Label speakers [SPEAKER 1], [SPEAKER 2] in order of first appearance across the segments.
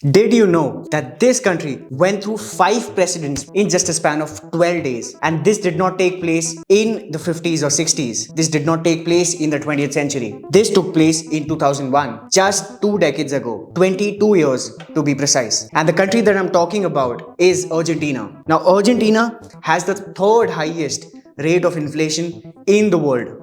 [SPEAKER 1] Did you know that this country went through 5 presidents in just a span of 12 days? And this did not take place in the 50s or 60s. This did not take place in the 20th century. This took place in 2001, just 2 decades ago, 22 years to be precise. And the country that I'm talking about is Argentina. Now, Argentina has the third highest rate of inflation in the world.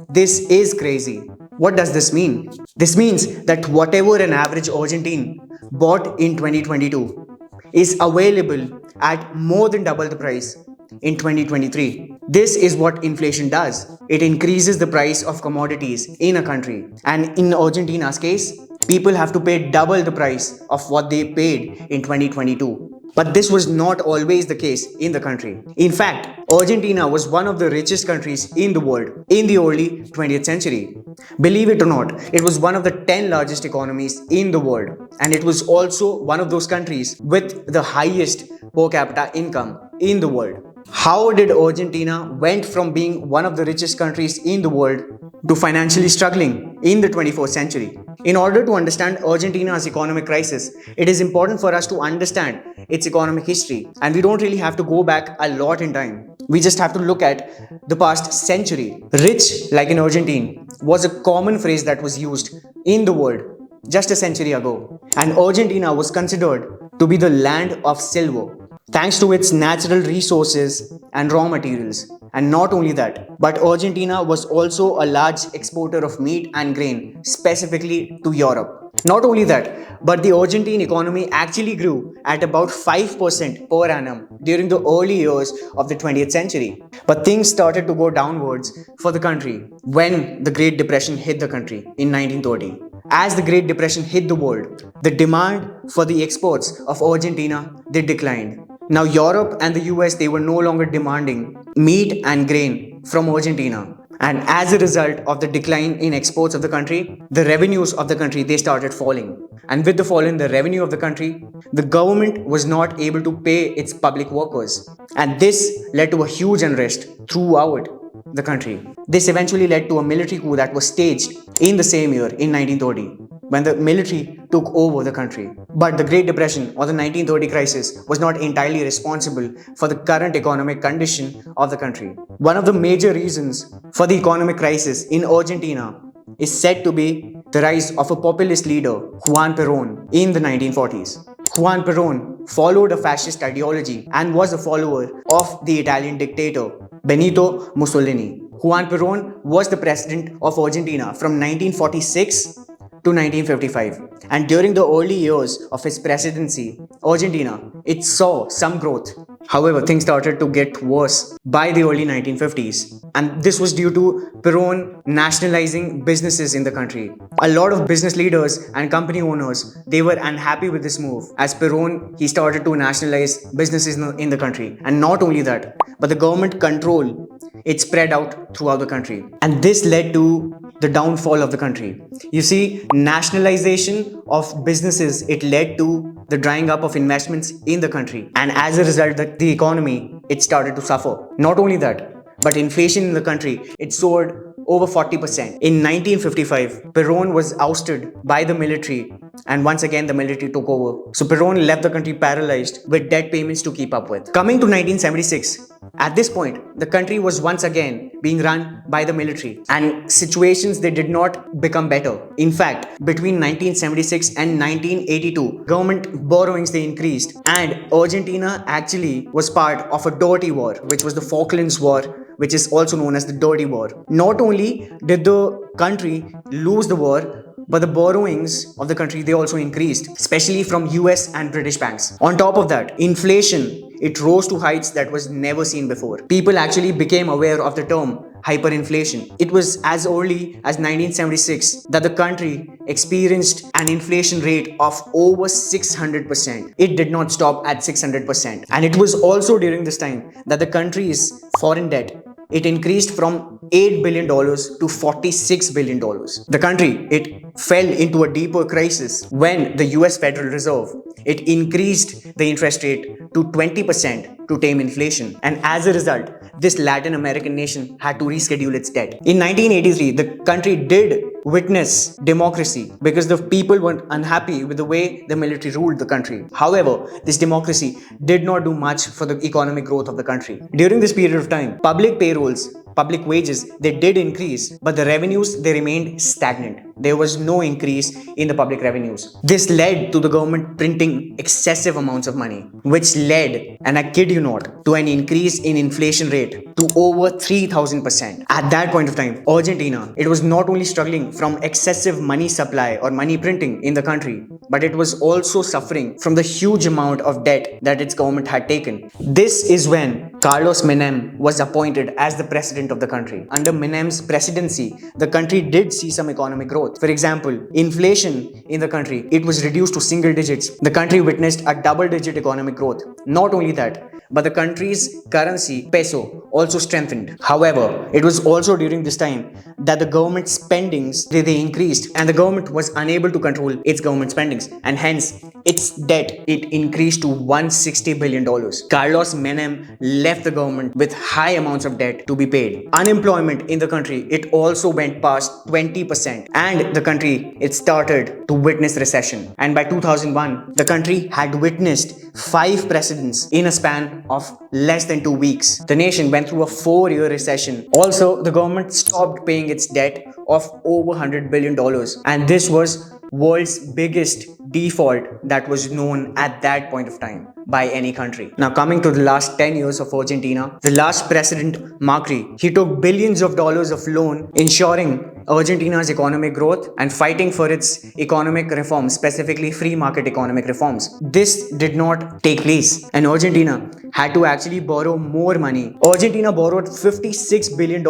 [SPEAKER 1] This is crazy. What does this mean? This means that whatever an average Argentine bought in 2022 is available at more than double the price in 2023. This is what inflation does. It increases the price of commodities in a country. And in Argentina's case, people have to pay double the price of what they paid in 2022. But this was not always the case in the country. In fact, Argentina was one of the richest countries in the world in the early 20th century. Believe it or not, it was one of the 10 largest economies in the world. And it was also one of those countries with the highest per capita income in the world. How did Argentina went from being one of the richest countries in the world to financially struggling in the 21st century? In order to understand Argentina's economic crisis, it is important for us to understand its economic history. And we don't really have to go back a lot in time. We just have to look at the past century. Rich, like in Argentina, was a common phrase that was used in the world just a century ago. And Argentina was considered to be the land of silver, thanks to its natural resources and raw materials. And not only that, but Argentina was also a large exporter of meat and grain, specifically to Europe. Not only that, but the Argentine economy actually grew at about 5% per annum during the early years of the 20th century. But things started to go downwards for the country when the Great Depression hit the country in 1930. As the Great Depression hit the world, the demand for the exports of Argentina declined. Now Europe and the US, they were no longer demanding meat and grain from Argentina. And as a result of the decline in exports of the country, the revenues of the country, they started falling. And with the fall in the revenue of the country, the government was not able to pay its public workers. And this led to a huge unrest throughout the country. This eventually led to a military coup that was staged in the same year in 1930 when the military took over the country. But the Great Depression or the 1930 crisis was not entirely responsible for the current economic condition of the country. One of the major reasons for the economic crisis in Argentina is said to be the rise of a populist leader, Juan Perón, in the 1940s. Juan Perón followed a fascist ideology and was a follower of the Italian dictator Benito Mussolini. Juan Perón was the president of Argentina from 1946 to 1955, and during the early years of his presidency, Argentina, it saw some growth. However, things started to get worse by the early 1950s, and this was due to Perón nationalizing businesses in the country. A lot of business leaders and company owners, they were unhappy with this move, as Perón, he started to nationalize businesses in the country. And not only that, but the government control, it spread out throughout the country, and this led to the downfall of the country. You see, nationalization of businesses, it led to the drying up of investments in the country, and as a result, the economy, it started to suffer. Not only that, but inflation in the country, it soared over 40%. In 1955, Perón was ousted by the military, and once again the military took over. So Perón left the country paralyzed with debt payments to keep up with. Coming to 1976, at this point, the country was once again being run by the military, and situations, they did not become better. In fact, between 1976 and 1982, government borrowings, they increased, and Argentina actually was part of a dirty war, which was the Falklands War, which is also known as the Dirty War. Not only did the country lose the war, but the borrowings of the country, they also increased, especially from US and British banks. On top of that, inflation, it rose to heights that was never seen before. People actually became aware of the term hyperinflation. It was as early as 1976 that the country experienced an inflation rate of over 600%. It did not stop at 600%. And it was also during this time that the country's foreign debt, it increased from $8 billion to $46 billion. The country, it fell into a deeper crisis when the US Federal Reserve, it increased the interest rate to 20% to tame inflation. And as a result, this Latin American nation had to reschedule its debt. In 1983, the country did witness democracy because the people were unhappy with the way the military ruled the country. However, this democracy did not do much for the economic growth of the country. During this period of time, public payrolls, public wages, they did increase, but the revenues, they remained stagnant. There was no increase in the public revenues. This led to the government printing excessive amounts of money, which led, and I kid you not, to an increase in inflation rate to over 3000%. At that point of time, Argentina, it was not only struggling from excessive money supply or money printing in the country, but it was also suffering from the huge amount of debt that its government had taken. This is when Carlos Menem was appointed as the president of the country. Under Menem's presidency, the country did see some economic growth. For example, inflation in the country, it was reduced to single digits. The country witnessed a double-digit economic growth. Not only that, but the country's currency, peso, also strengthened. However, it was also during this time that the government spendings, they increased, and the government was unable to control its government spendings, and hence its debt, it increased to $160 billion. Carlos Menem left the government with high amounts of debt to be paid. Unemployment in the country, it also went past 20%, and the country, it started to witness recession. And by 2001, the country had witnessed 5 presidents in a span of less than 2 weeks. The nation went through a 4-year recession. Also, the government stopped paying its debt of over $100 billion, and this was world's biggest default that was known at that point of time by any country. Now, coming to the last 10 years of Argentina, the last president, Macri, he took billions of dollars of loan, ensuring Argentina's economic growth and fighting for its economic reforms, specifically free market economic reforms. This did not take place, and Argentina had to actually borrow more money. Argentina borrowed $56 billion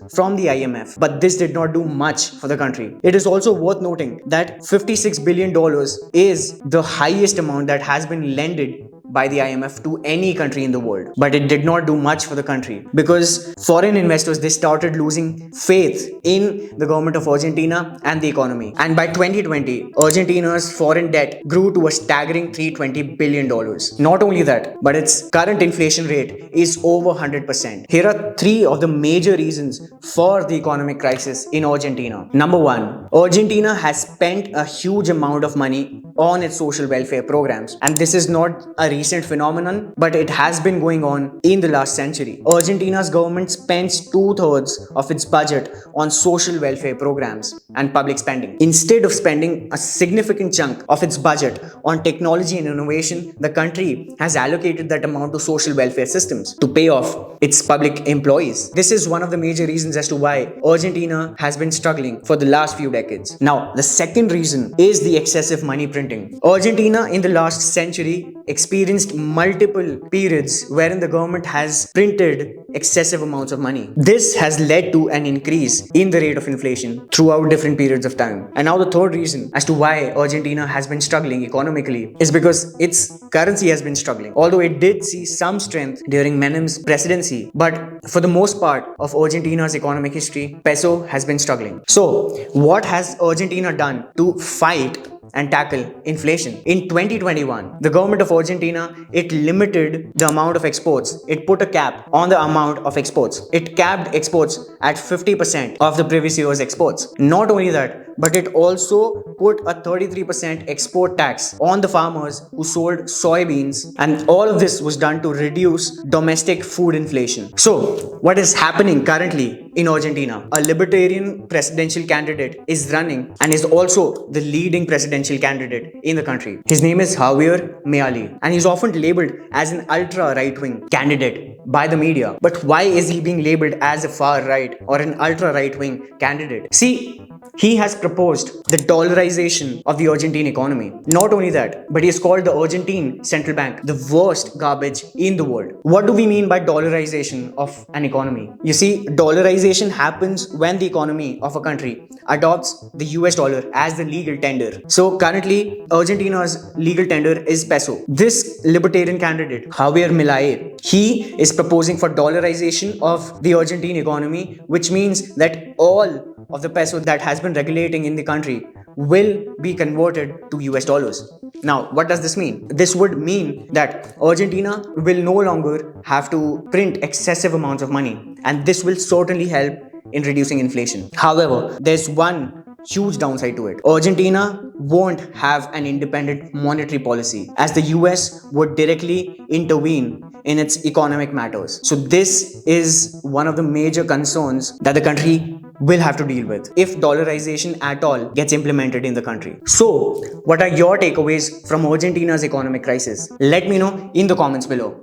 [SPEAKER 1] from the IMF, but this did not do much for the country. It is also worth noting that $56 billion is the highest amount that has been lended by the IMF to any country in the world. But it did not do much for the country because foreign investors, they started losing faith in the government of Argentina and the economy. And by 2020, Argentina's foreign debt grew to a staggering $320 billion. Not only that, but its current inflation rate is over 100%. Here are 3 of the major reasons for the economic crisis in Argentina. Number 1, Argentina has spent a huge amount of money on its social welfare programs, and this is not a recent phenomenon, but it has been going on in the last century. Argentina's government spends 2/3 of its budget on social welfare programs and public spending. Instead of spending a significant chunk of its budget on technology and innovation, the country has allocated that amount to social welfare systems to pay off its public employees. This is one of the major reasons as to why Argentina has been struggling for the last few decades. Now, the second reason is the excessive money printing. Argentina in the last century experienced multiple periods wherein the government has printed excessive amounts of money. This has led to an increase in the rate of inflation throughout different periods of time. And now the third reason as to why Argentina has been struggling economically is because its currency has been struggling. Although it did see some strength during Menem's presidency, but for the most part of Argentina's economic history, peso has been struggling. So, what has Argentina done to fight and tackle inflation? In 2021, the government of Argentina, it limited the amount of exports. It put a cap on the amount of exports. It capped exports at 50% of the previous year's exports. Not only that, but it also put a 33% export tax on the farmers who sold soybeans, and all of this was done to reduce domestic food inflation. So, what is happening currently in Argentina? A libertarian presidential candidate is running and is also the leading presidential candidate in the country. His name is Javier Milei, and he's often labeled as an ultra right-wing candidate by the media. But why is he being labeled as a far right or an ultra right-wing candidate? See, he has proposed the dollarization of the Argentine economy. Not only that, but he has called the Argentine central bank the worst garbage in the world. What do we mean by dollarization of an economy? You see, dollarization happens when the economy of a country adopts the US dollar as the legal tender. So currently, Argentina's legal tender is peso. This libertarian candidate, Javier Milei, he is proposing for dollarization of the Argentine economy, which means that all of the peso that has been regulating in the country will be converted to US dollars. Now, what does this mean? This would mean that Argentina will no longer have to print excessive amounts of money, and this will certainly help in reducing inflation. However, there's one huge downside to it. Argentina won't have an independent monetary policy, as the US would directly intervene in its economic matters. So this is one of the major concerns that the country will have to deal with if dollarization at all gets implemented in the country. So, what are your takeaways from Argentina's economic crisis? Let me know in the comments below.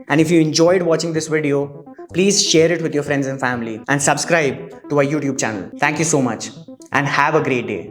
[SPEAKER 1] And if you enjoyed watching this video, please share it with your friends and family and subscribe to our YouTube channel. Thank you so much and have a great day.